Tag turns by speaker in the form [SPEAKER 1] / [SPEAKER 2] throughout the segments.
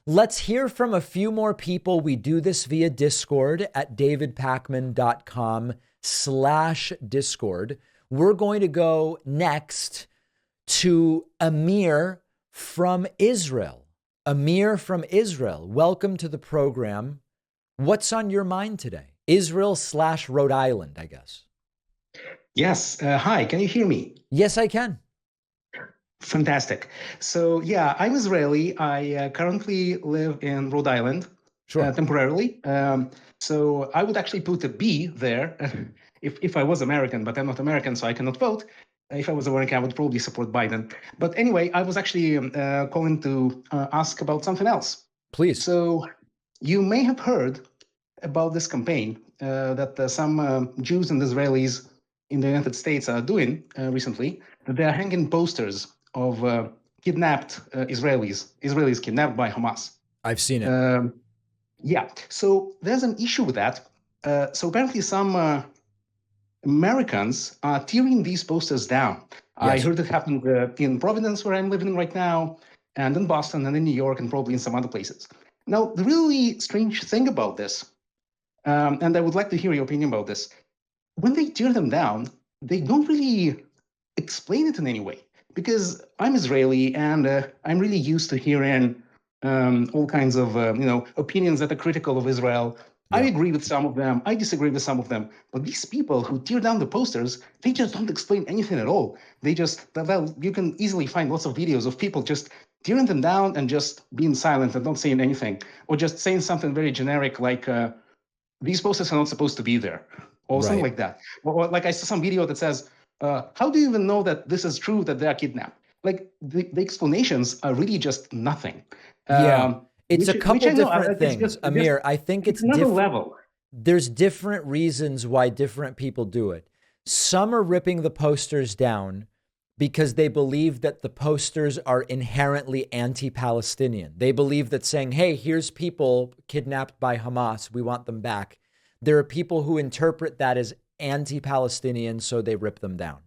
[SPEAKER 1] Let's hear from a few more people. We do this via Discord at davidpakman.com/Discord. We're going to go next to Amir from Israel. Amir from Israel, welcome to the program. What's on your mind today? Israel/Rhode Island, I guess.
[SPEAKER 2] Yes. Hi, can you hear me?
[SPEAKER 1] Yes, I can.
[SPEAKER 2] Fantastic. So, yeah, I'm Israeli. I currently live in Rhode Island temporarily. So I would actually put a B there if I was American, but I'm not American, so I cannot vote. If I was American, I would probably support Biden. But anyway, I was actually calling to ask about something else.
[SPEAKER 1] Please.
[SPEAKER 2] So you may have heard about this campaign that some Jews and Israelis in the United States are doing recently, that they are hanging posters of kidnapped Israelis kidnapped by Hamas.
[SPEAKER 1] I've seen it.
[SPEAKER 2] Yeah, so there's an issue with that. So apparently some Americans are tearing these posters down. Yes. I heard it happened in Providence, where I'm living right now, and in Boston, and in New York, and probably in some other places. Now, the really strange thing about this, and I would like to hear your opinion about this, when they tear them down, they don't really explain it in any way. Because I'm Israeli, and I'm really used to hearing all kinds of opinions that are critical of Israel. Yeah. I agree with some of them. I disagree with some of them. But these people who tear down the posters, they just don't explain anything at all. They just, well, you can easily find lots of videos of people just tearing them down and just being silent and not saying anything, or just saying something very generic like, these posters are not supposed to be there, or something like that. Or like I saw some video that says, how do you even know that this is true, that they are kidnapped? Like the explanations are really just nothing.
[SPEAKER 1] It's a couple different things, Amir. I think it's
[SPEAKER 2] another level.
[SPEAKER 1] There's different reasons why different people do it. Some are ripping the posters down because they believe that the posters are inherently anti-Palestinian. They believe that saying, hey, here's people kidnapped by Hamas, we want them back. There are people who interpret that as anti-Palestinian, so they rip them down.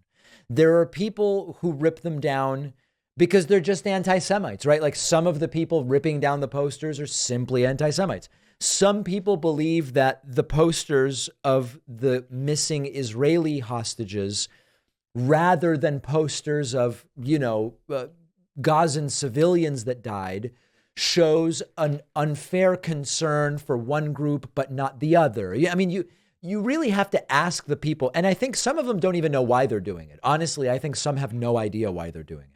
[SPEAKER 1] There are people who rip them down because they're just anti-Semites, right? Like some of the people ripping down the posters are simply anti-Semites. Some people believe that the posters of the missing Israeli hostages, rather than posters of, Gazan civilians that died, shows an unfair concern for one group, but not the other. I mean, you really have to ask the people. And I think some of them don't even know why they're doing it. Honestly, I think some have no idea why they're doing it.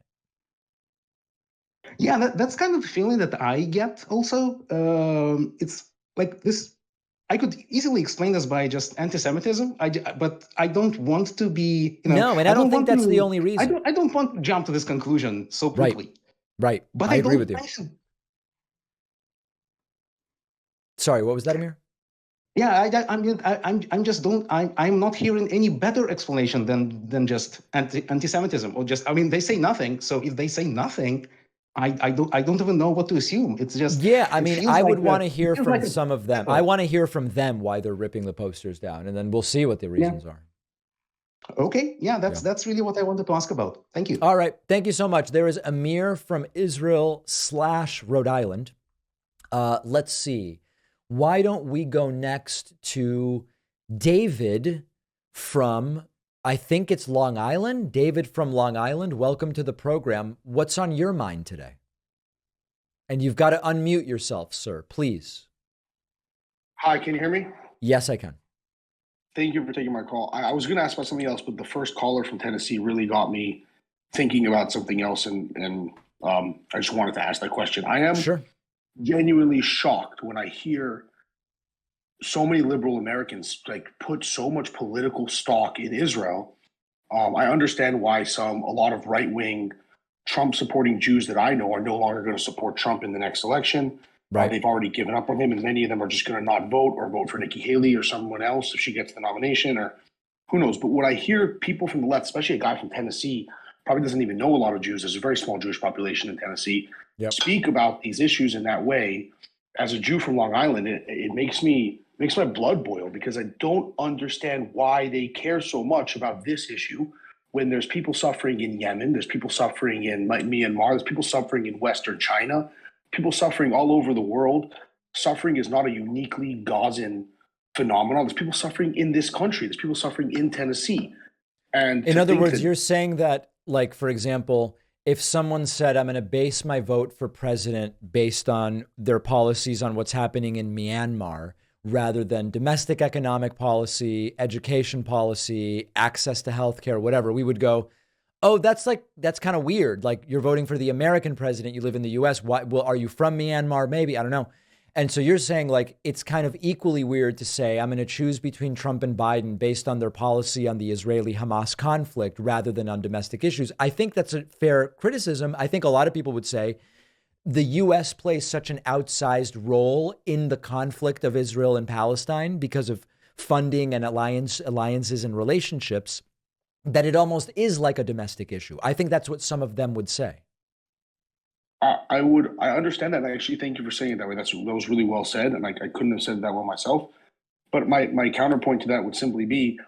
[SPEAKER 2] Yeah, that's kind of the feeling that I get also. It's like this. I could easily explain this by just anti-Semitism, but I don't want to be,
[SPEAKER 1] No, and I don't think that's the only reason.
[SPEAKER 2] I don't want to jump to this conclusion so quickly.
[SPEAKER 1] Right.
[SPEAKER 2] But
[SPEAKER 1] I agree with you. Sorry, what was that, Amir?
[SPEAKER 2] Yeah, I'm not hearing any better explanation than just anti-Semitism, or just, they say nothing. So if they say nothing, I don't even know what to assume. It's just,
[SPEAKER 1] yeah. I would want to hear from some of them. I want to hear from them why they're ripping the posters down, and then we'll see what the reasons are.
[SPEAKER 2] Okay. Yeah, that's really what I wanted to ask about. Thank you.
[SPEAKER 1] All right. Thank you so much. There is Amir from Israel/Rhode Island. Let's see. Why don't we go next to David from, I think it's Long Island. David from Long Island, welcome to the program. What's on your mind today? And you've got to unmute yourself, sir, please.
[SPEAKER 3] Hi, can you hear me?
[SPEAKER 1] Yes, I can.
[SPEAKER 3] Thank you for taking my call. I was going to ask about something else, but the first caller from Tennessee really got me thinking about something else, and I just wanted to ask that question. I am genuinely shocked when I hear so many liberal Americans put so much political stock in Israel. I understand why a lot of right-wing Trump supporting Jews that I know are no longer going to support Trump in the next election. Right. They've already given up on him, and many of them are just going to not vote or vote for Nikki Haley or someone else if she gets the nomination, or who knows. But when I hear people from the left, especially a guy from Tennessee, probably doesn't even know a lot of Jews. There's a very small Jewish population in Tennessee. Speak about these issues in that way. As a Jew from Long Island, it makes my blood boil, because I don't understand why they care so much about this issue when there's people suffering in Yemen, there's people suffering in Myanmar, there's people suffering in Western China. people suffering all over the world. Suffering is not a uniquely Gazan phenomenon. There's people suffering in this country. There's people suffering in Tennessee. And
[SPEAKER 1] in other words, you're saying that, like, for example, if someone said, I'm going to base my vote for president based on their policies on what's happening in Myanmar, rather than domestic economic policy, education policy, access to healthcare, whatever, we would go, oh, that's kind of weird. Like, you're voting for the American president. You live in the US. Why? Well, are you from Myanmar? Maybe. I don't know. And so you're saying, like, it's kind of equally weird to say, I'm going to choose between Trump and Biden based on their policy on the Israeli-Hamas conflict rather than on domestic issues. I think that's a fair criticism. I think a lot of people would say the U.S. plays such an outsized role in the conflict of Israel and Palestine because of funding and alliances and relationships that it almost is like a domestic issue. I think that's what some of them would say.
[SPEAKER 3] I understand that. And I actually thank you for saying it that way. That was really well said. And I couldn't have said it that well myself. But my counterpoint to that would simply be,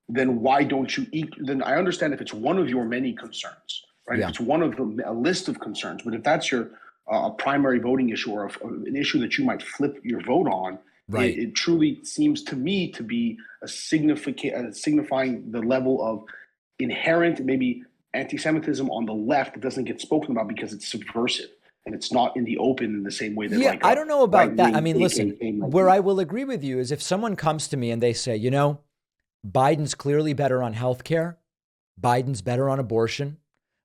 [SPEAKER 3] then why don't you then I understand if it's one of your many concerns, right? Yeah. If it's one of a list of concerns, but if that's your a primary voting issue or an issue that you might flip your vote on, right? It truly seems to me to be signifying the level of inherent, maybe anti-Semitism on the left that doesn't get spoken about because it's subversive and it's not in the open in the same way that
[SPEAKER 1] I don't know about that. I mean, listen, where I will agree with you is if someone comes to me and they say, you know, Biden's clearly better on healthcare, Biden's better on abortion,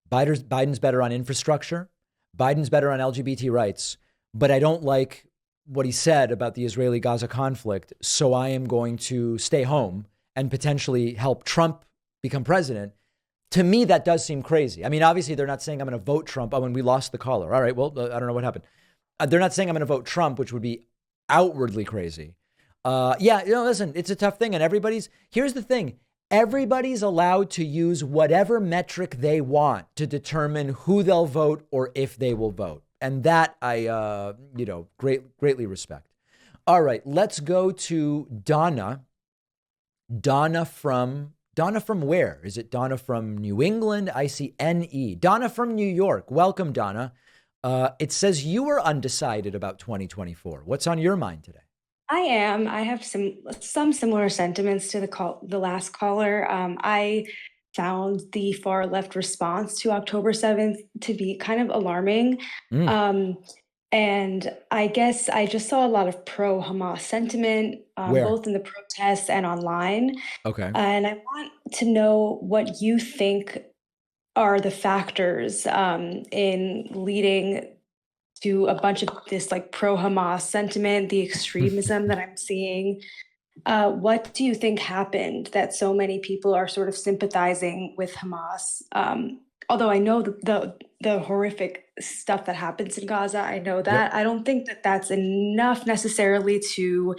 [SPEAKER 1] Biden's better on infrastructure, Biden's better on LGBT rights, but I don't like what he said about the Israeli-Gaza conflict, so I am going to stay home and potentially help Trump become president. To me, that does seem crazy. I mean, obviously, they're not saying I'm going to vote Trump. Oh, when we lost the caller. All right, well, I don't know what happened. They're not saying I'm going to vote Trump, which would be outwardly crazy. Listen, it's a tough thing. And here's the thing. Everybody's allowed to use whatever metric they want to determine who they'll vote or if they will vote. And that I, greatly respect. All right, let's go to Donna. Donna from where? Is it Donna from New England? I see NE. Donna from New York. Welcome, Donna. It says you were undecided about 2024. What's on your mind today?
[SPEAKER 4] I am. I have some similar sentiments to the last caller. I found the far left response to October 7th to be kind of alarming. And I guess I just saw a lot of pro-Hamas sentiment, both in the protests and online.
[SPEAKER 1] Okay.
[SPEAKER 4] And I want to know what you think are the factors in leading to a bunch of this like pro-Hamas sentiment, the extremism that I'm seeing. What do you think happened that so many people are sort of sympathizing with Hamas? Although I know the horrific stuff that happens in Gaza, I know that. Yep. I don't think that that's enough necessarily to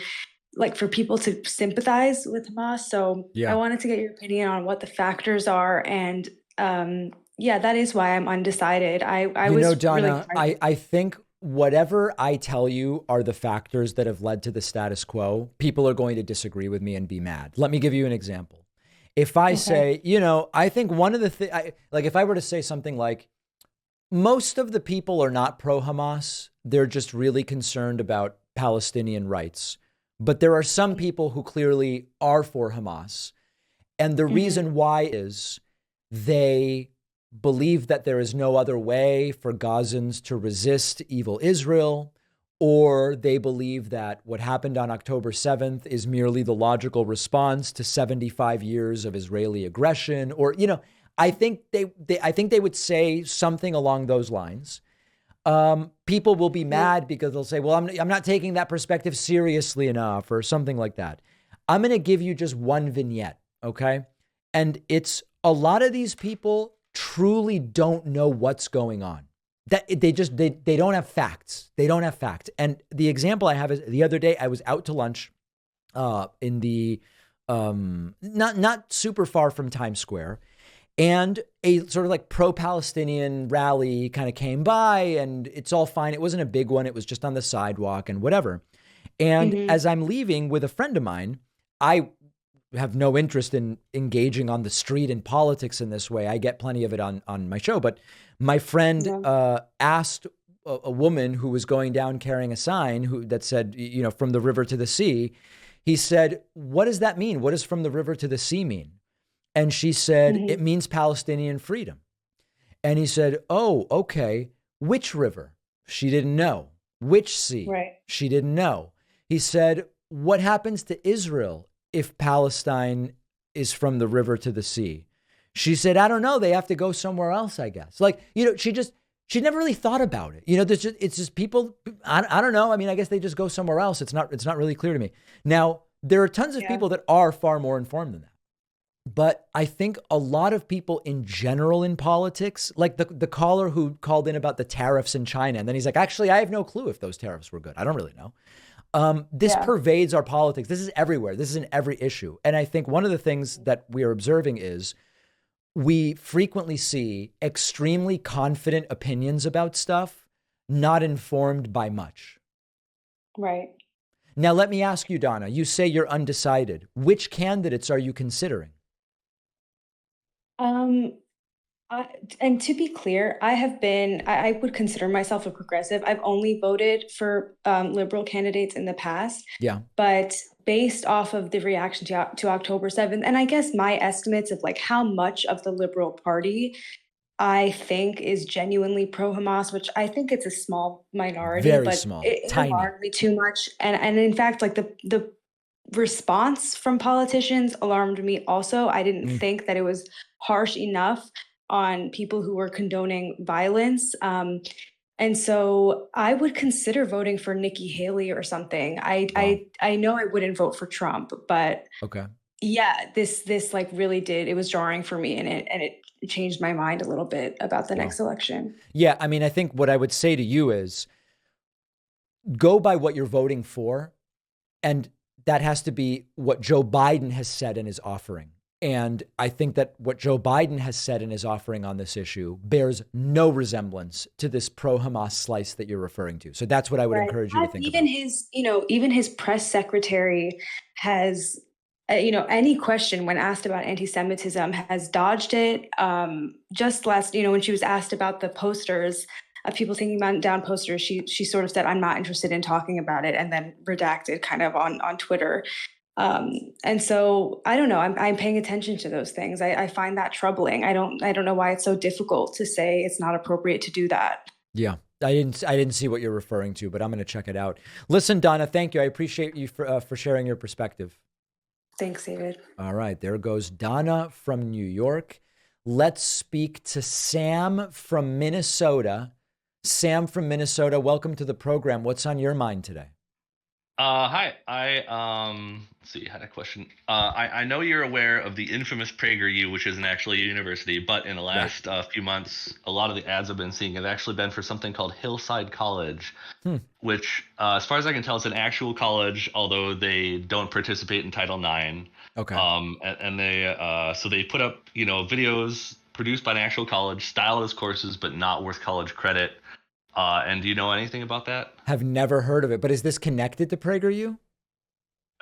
[SPEAKER 4] for people to sympathize with Hamas. So I wanted to get your opinion on what the factors are. And that is why I'm undecided.
[SPEAKER 1] Donna, really I think whatever I tell you are the factors that have led to the status quo, people are going to disagree with me and be mad. Let me give you an example. If I say, I think one of the things, if I were to say something like, most of the people are not pro-Hamas, they're just really concerned about Palestinian rights. But there are some people who clearly are for Hamas. And the reason why is they believe that there is no other way for Gazans to resist evil Israel, or they believe that what happened on October 7th is merely the logical response to 75 years of Israeli aggression, or, I think they would say something along those lines. People will be mad because they'll say, well, I'm not taking that perspective seriously enough or something like that. I'm going to give you just one vignette. Okay. And it's a lot of these people truly don't know what's going on. That they don't have facts. They don't have facts. And the example I have is the other day I was out to lunch in the not super far from Times Square, and a sort of like pro-Palestinian rally kind of came by, and it's all fine. It wasn't a big one. It was just on the sidewalk and whatever. And as I'm leaving with a friend of mine, I have no interest in engaging on the street in politics in this way. I get plenty of it on my show, but my friend asked a woman who was going down carrying a sign that said, from the river to the sea. He said, what does that mean? What does from the river to the sea mean? And she said, it means Palestinian freedom. And he said, oh, okay. Which river? She didn't know. Which sea?
[SPEAKER 4] Right.
[SPEAKER 1] She didn't know. He said, what happens to Israel if Palestine is from the river to the sea? She said, I don't know. They have to go somewhere else, I guess. She never really thought about it. It's just people, I don't know. I mean, I guess they just go somewhere else. It's not really clear to me. Now, there are tons of people that are far more informed than that. But I think a lot of people in general in politics, like the caller who called in about the tariffs in China, and then he's like, actually, I have no clue if those tariffs were good. I don't really know. This pervades our politics. This is everywhere. This is in every issue. And I think one of the things that we are observing is we frequently see extremely confident opinions about stuff, not informed by much.
[SPEAKER 4] Right.
[SPEAKER 1] Now, let me ask you, Donna, you say you're undecided. Which candidates are you considering?
[SPEAKER 4] And to be clear, I would consider myself a progressive. I've only voted for liberal candidates in the past.
[SPEAKER 1] Yeah.
[SPEAKER 4] But based off of the reaction to October 7th, and I guess my estimates of like how much of the Liberal Party I think is genuinely pro-Hamas, which I think it's a small minority,
[SPEAKER 1] very
[SPEAKER 4] but
[SPEAKER 1] small,
[SPEAKER 4] it
[SPEAKER 1] tiny.
[SPEAKER 4] alarmed me too much. And in fact, like the response from politicians alarmed me also. I didn't think that it was harsh enough on people who were condoning violence. And so I would consider voting for Nikki Haley or something. I know I wouldn't vote for Trump, but
[SPEAKER 1] okay.
[SPEAKER 4] Yeah, this like really it was jarring for me, and it changed my mind a little bit about the next election.
[SPEAKER 1] Yeah, I mean, I think what I would say to you is go by what you're voting for, and that has to be what Joe Biden has said in his offering. And I think that what Joe Biden has said in his offering on this issue bears no resemblance to this pro-Hamas slice that you're referring to. So that's what I would encourage you to think
[SPEAKER 4] even
[SPEAKER 1] about.
[SPEAKER 4] Even his press secretary has, any question when asked about anti-Semitism has dodged it. Just last, when she was asked about the posters of people taking down posters, she sort of said, I'm not interested in talking about it, and then redacted kind of on Twitter. And so I don't know, I'm paying attention to those things. I find that troubling. I don't know why it's so difficult to say it's not appropriate to do that.
[SPEAKER 1] Yeah. I didn't see what you're referring to, but I'm going to check it out. Listen, Donna, thank you. I appreciate you for sharing your perspective.
[SPEAKER 4] Thanks, David.
[SPEAKER 1] All right. There goes Donna from New York. Let's speak to Sam from Minnesota. Sam from Minnesota, welcome to the program. What's on your mind today?
[SPEAKER 5] Hi. Let's see, I had a question. I know you're aware of the infamous PragerU, which isn't actually a university, but in the last few months, a lot of the ads I've been seeing have actually been for something called Hillside College, which, as far as I can tell, is an actual college, although they don't participate in Title IX.
[SPEAKER 1] Okay.
[SPEAKER 5] And they put up, videos produced by an actual college, styled as courses, but not worth college credit. And do you know anything about that?
[SPEAKER 1] Have never heard of it, but is this connected to PragerU?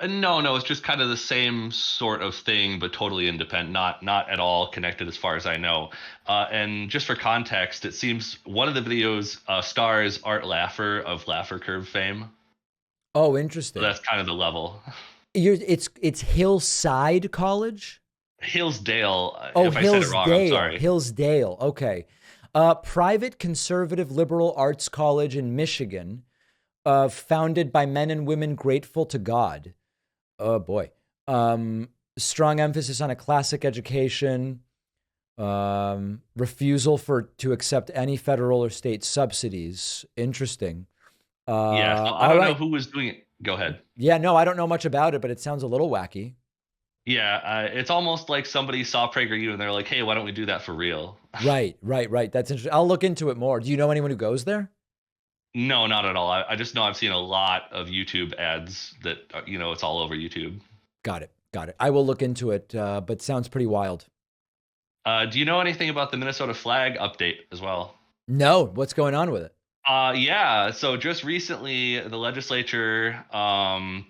[SPEAKER 5] No, it's just kind of the same sort of thing, but totally independent, not at all connected as far as I know. And just for context, it seems one of the videos stars Art Laffer of Laffer Curve fame.
[SPEAKER 1] Oh, interesting.
[SPEAKER 5] So that's kind of the level.
[SPEAKER 1] It's Hillside College?
[SPEAKER 5] Hillsdale.
[SPEAKER 1] Oh,
[SPEAKER 5] if I said it wrong, I'm sorry.
[SPEAKER 1] Hillsdale. Okay. Private conservative liberal arts college in Michigan, founded by men and women grateful to God. Oh boy. Strong emphasis on a classic education, refusal to accept any federal or state subsidies. Interesting.
[SPEAKER 5] I don't know who was doing it. Go ahead.
[SPEAKER 1] Yeah, no, I don't know much about it, but it sounds a little wacky.
[SPEAKER 5] Yeah, it's almost like somebody saw PragerU and they're like, hey, why don't we do that for real?
[SPEAKER 1] Right. That's interesting. I'll look into it more. Do you know anyone who goes there?
[SPEAKER 5] No, not at all. I just know I've seen a lot of YouTube ads that, it's all over YouTube. Got
[SPEAKER 1] it. I will look into it, but sounds pretty wild.
[SPEAKER 5] Do you know anything about the Minnesota flag update as well?
[SPEAKER 1] No. What's going on with it?
[SPEAKER 5] Yeah. So just recently, the legislature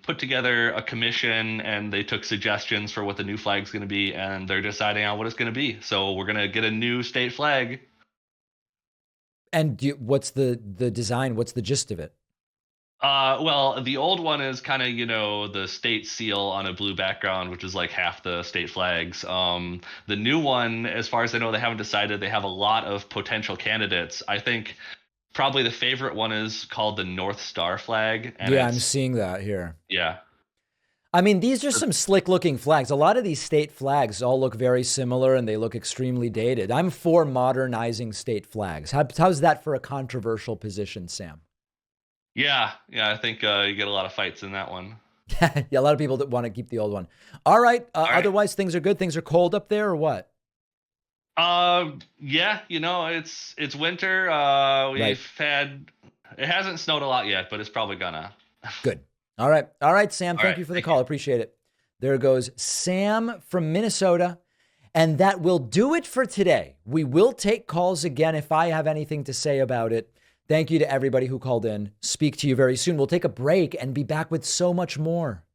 [SPEAKER 5] put together a commission, and they took suggestions for what the new flag's going to be, and they're deciding on what it's going to be. So we're going to get a new state flag.
[SPEAKER 1] And what's the design? What's the gist of it?
[SPEAKER 5] Well, the old one is kind of, the state seal on a blue background, which is like half the state flags. The new one, as far as I know, they haven't decided. They have a lot of potential candidates. I think probably the favorite one is called the North Star flag. And
[SPEAKER 1] yeah, I'm seeing that here.
[SPEAKER 5] Yeah.
[SPEAKER 1] I mean, these are some slick looking flags. A lot of these state flags all look very similar and they look extremely dated. I'm for modernizing state flags. How's that for a controversial position, Sam?
[SPEAKER 5] Yeah, I think you get a lot of fights in that one.
[SPEAKER 1] Yeah, a lot of people that want to keep the old one. All right. Otherwise, things are good. Things are cold up there, or what?
[SPEAKER 5] Yeah, it's winter. We've had, it hasn't snowed a lot yet, but it's probably gonna.
[SPEAKER 1] Good. All right, Sam. Thank you for the call. Appreciate it. There goes Sam from Minnesota. And that will do it for today. We will take calls again if I have anything to say about it. Thank you to everybody who called in. Speak to you very soon. We'll take a break and be back with so much more.